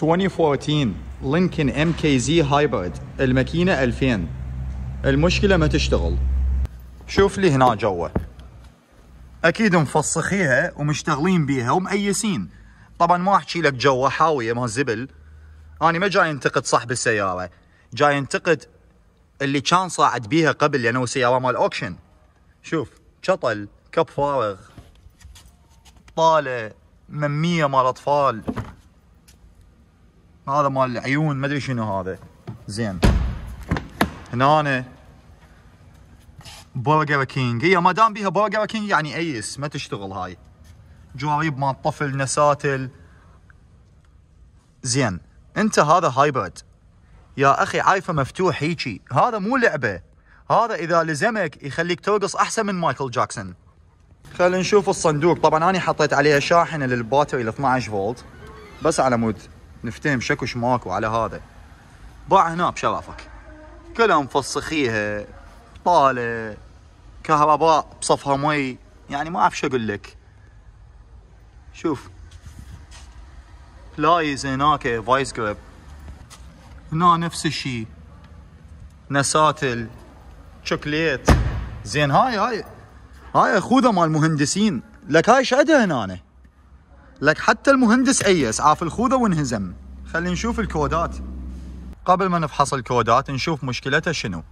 2014 لينكن ام كي زي هايبرد، الماكينة 2000. المشكلة ما تشتغل. شوف لي هنا جوا، اكيد مفسخيها ومشتغلين بيها ومأيسين. طبعا ما احكي لك جوا حاوية ما زبل. انا ما جاي انتقد صاحب السيارة، جاي انتقد اللي كان صاعد بيها قبل، لانه سيارة مال اوكشن. شوف شطل، كب فارغ، طالة ممية مال اطفال، هذا مال العيون ما ادري شنو هذا. زين هنا برجر كينج، هي ما دام بيها برجر كينج يعني ايس ما تشتغل. هاي جواريب مال طفل، نساتل. زين انت هذا هايبرد يا اخي، عايفه مفتوح هيجي، هذا مو لعبه، هذا اذا لزمك يخليك ترقص احسن من مايكل جاكسون. خلينا نشوف الصندوق. طبعا انا حطيت عليها شاحنه للباتري ال 12 فولت بس على مود نفتهم شكوش ماكو على هذا. باع هنا بشرفك، كلها مفسخيها، طالة، كهرباء بصفها مي، يعني ما اعرف شو اقول لك. شوف لايز هناك فايس جريب، هنا نفس الشيء، نساتل، شوكليت. زين هاي خوذه مال مهندسين، لك هاي شعدها هنا، لك حتى المهندس ايس عاف الخوذه وانهزم. خلينا نشوف الكودات. قبل ما نفحص الكودات نشوف مشكلتها شنو.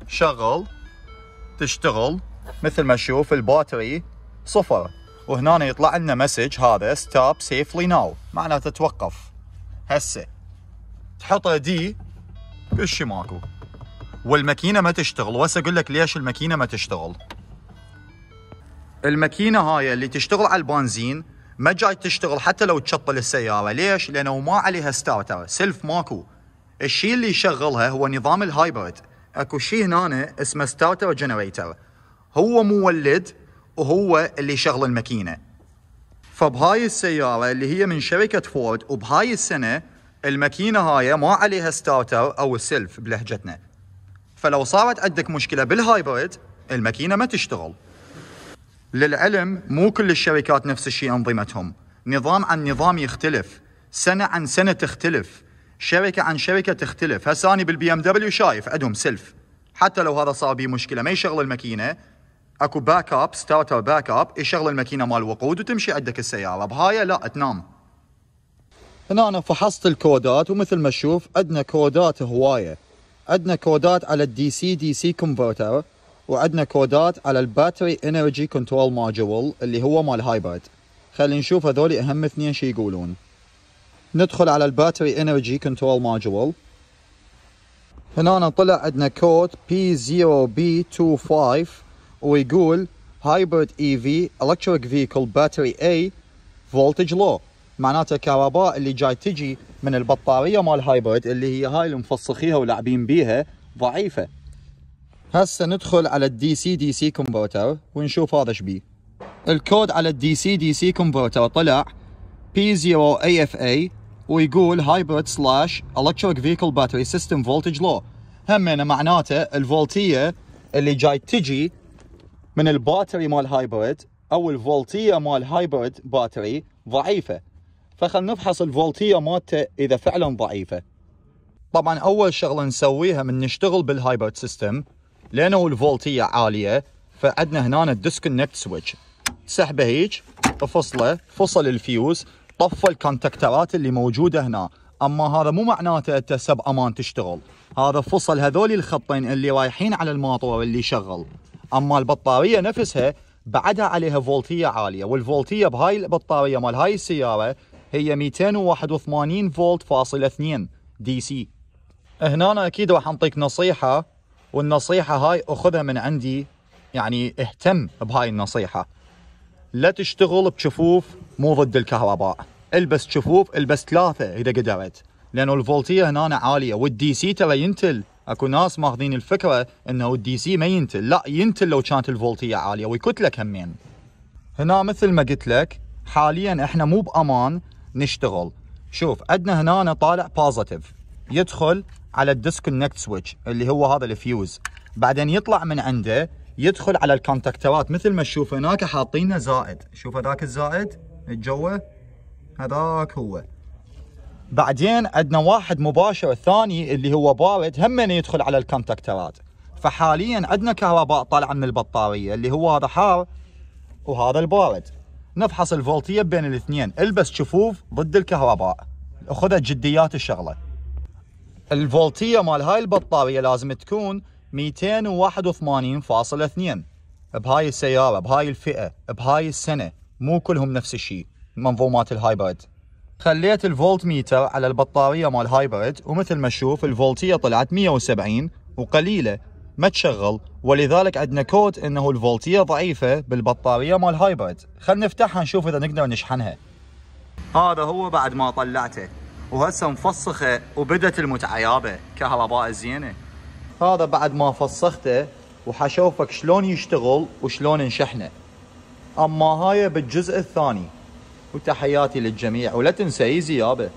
شغل، تشتغل مثل ما نشوف الباتري 0، وهنا يطلع لنا مسج هذا ستوب سيفلي ناو، معناته توقف هسه. تحطها دي كل شي ماكو، والماكينه ما تشتغل. وهسه اقول لك ليش الماكينه ما تشتغل. الماكينه هاي اللي تشتغل على البنزين ما جاي تشتغل حتى لو تشطل السياره. ليش؟ لانه ما عليها ستارتر، سلف ماكو. الشيء اللي يشغلها هو نظام الهايبرد. اكو شيء هنا اسمه ستارتر جنريتر، هو مولد وهو اللي يشغل الماكينه. فبهاي السياره اللي هي من شركه فورد وبهاي السنه الماكينه هاي ما عليها ستارتر او سلف بلهجتنا. فلو صارت عندك مشكله بالهايبرد الماكينه ما تشتغل. للعلم مو كل الشركات نفس الشيء انظمتهم، نظام عن نظام يختلف، سنه عن سنه تختلف، شركه عن شركه تختلف. هسه اني بالبي ام دبليو شايف عندهم سلف، حتى لو هذا صار بيه مشكله ما يشغل الماكينه، اكو باك اب، ستارتر باك اب يشغل الماكينه مال وقود وتمشي عندك السياره. بهاي لا تنام. هنا انا فحصت الكودات ومثل ما تشوف عندنا كودات هوايه. عندنا كودات على الدي سي دي سي كونفرتر، وعندنا كودات على الباتري انرجي كنترول ماجول اللي هو مال هايبرد. خلينا نشوف هذول اهم اثنين شي يقولون. ندخل على الباتري انرجي كنترول ماجول. هنا طلع عندنا كود P0B25 ويقول هايبرد اي في الكتريك فيكل باتري اي فولتج لو، معناته كهرباء اللي جاي تجي من البطاريه مال هايبرد اللي هي هاي اللي مفسخيها ولاعبين بيها ضعيفه. هسه ندخل على الدي سي دي سي كونفرتر ونشوف هذا ايش بيه. الكود على الدي سي دي سي كونفرتر طلع P0AFA ويقول هايبرد سلاش الكتريك فيكل باتري سيستم فولتج لو. همينه معناته الفولتيه اللي جاي تجي من الباتري مال هايبرد او الفولتيه مال هايبرد باتري ضعيفه. فخلنا نفحص الفولتيه مالته اذا فعلا ضعيفه. طبعا اول شغله نسويها من نشتغل بالهايبرد سيستم، لانه الفولتيه عاليه فعندنا هنا الديسكونكت سويتش، سحبه هيج افصله، فصل الفيوز، طفى الكونتاكترات اللي موجوده هنا. اما هذا مو معناته انت سب امان تشتغل، هذا فصل هذول الخطين اللي رايحين على الماطور اللي يشغل. اما البطاريه نفسها بعدها عليها فولتيه عاليه، والفولتيه بهاي البطاريه مال هاي السياره هي 281 فولت فاصلة 2 دي سي. هنا أنا اكيد راح انطيك نصيحه، والنصيحه هاي اخذها من عندي، يعني اهتم بهاي النصيحه. لا تشتغل بشفوف مو ضد الكهرباء، البس شفوف، البس 3 اذا قدرت، لانه الفولتيه هنا عاليه. والدي سي ترى ينتل، اكو ناس ماخذين الفكره انه الدي سي ما ينتل، لا ينتل لو كانت الفولتيه عاليه ويكتلك همين. هنا مثل ما قلت لك حاليا احنا مو بامان نشتغل. شوف عندنا هنا طالع بوزيتيف، يدخل على الديسكونكت سويتش اللي هو هذا الفيوز، بعدين يطلع من عنده يدخل على الكونتاكترات مثل ما تشوف هناك حاطينه زائد. شوف هذاك الزائد الجوه، هذاك هو بعدين عندنا واحد مباشر ثاني اللي هو بارد همين يدخل على الكونتاكترات. فحاليا عندنا كهرباء طالعه من البطاريه اللي هو هذا حار وهذا البارد. نفحص الفولتيه بين الاثنين، البس شفوف ضد الكهرباء، اخذها جديات الشغله. الفولتيه مال هاي البطاريه لازم تكون 281.2 بهاي السياره، بهاي الفئه، بهاي السنه، مو كلهم نفس الشيء منظومات الهايبرد. خليت الفولت ميتر على البطاريه مال هايبرد، ومثل ما تشوف الفولتيه طلعت 170 وقليله ما تشغل، ولذلك عندنا كود انه الفولتيه ضعيفه بالبطاريه مال هايبرد. خلينا نفتحها نشوف اذا نقدر نشحنها. هذا هو بعد ما طلعته، وهسه مفسخه وبدت المتعيابه كهرباء زينه. هذا بعد ما فسخته وحشوفك شلون يشتغل وشلون نشحنه. اما هاي بالجزء الثاني. وتحياتي للجميع، ولا تنسى ايزي يابا.